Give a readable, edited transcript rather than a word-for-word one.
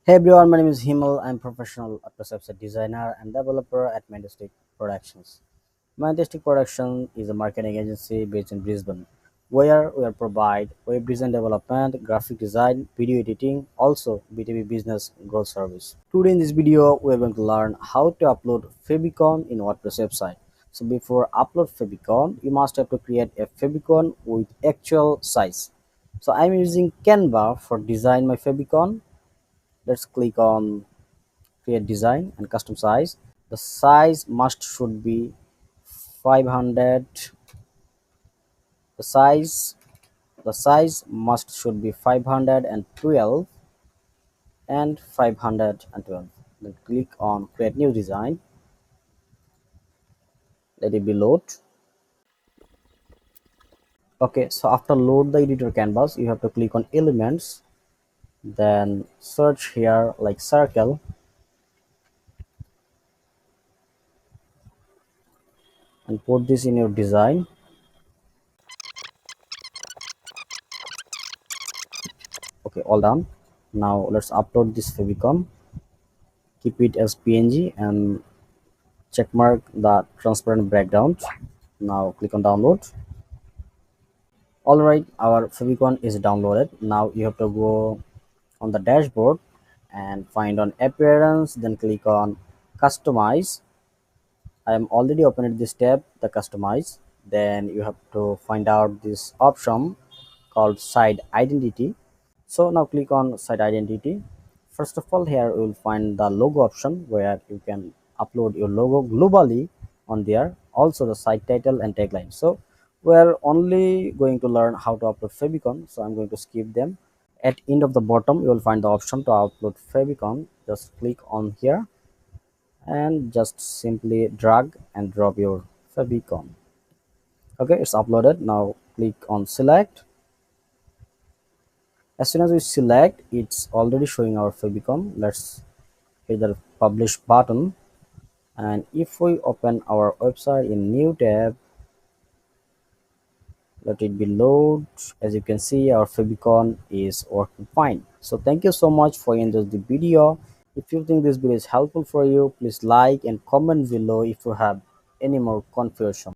Hey everyone, my name is Himal. I'm professional website designer and developer at Mantistic Productions. Mantistic Production is a marketing agency based in Brisbane, where we provide web design development, graphic design, video editing, also B2B business growth service. Today in this video, we are going to learn how to upload Favicon in WordPress website. So before upload Favicon, you must have to create a Favicon with actual size. So I'm using Canva for design my Favicon. Let's click on create design and custom size. The size must should be 500. The size must should be 512 and 512. Then click on create new design. Let it be load. Okay, so after load the editor canvas, you have to click on elements, then search here like circle and put this in your design. Okay, all done. Now let's upload this favicon. Keep it as png and check mark the transparent background. Now click on download. All right, our favicon is downloaded. Now you have to go on the dashboard and find on appearance, then click on customize. I am already opened this tab, the customize. Then you have to find out this option called site identity. So now click on site identity. First of all, here you will find the logo option where you can upload your logo globally on there. Also the site title and tagline. So we're only going to learn how to upload favicon, so I'm going to skip them. At end of the bottom you will find the option to upload favicon. Just click on here and just simply drag and drop your favicon. Okay, it's uploaded. Now click on select. As soon as we select, it's already showing our favicon. Let's hit the publish button, and if we open our website in new tab, let it be load. As you can see, our favicon is working fine. So thank you so much for enjoying the video. If you think this video is helpful for you, please like and comment below if you have any more confusion.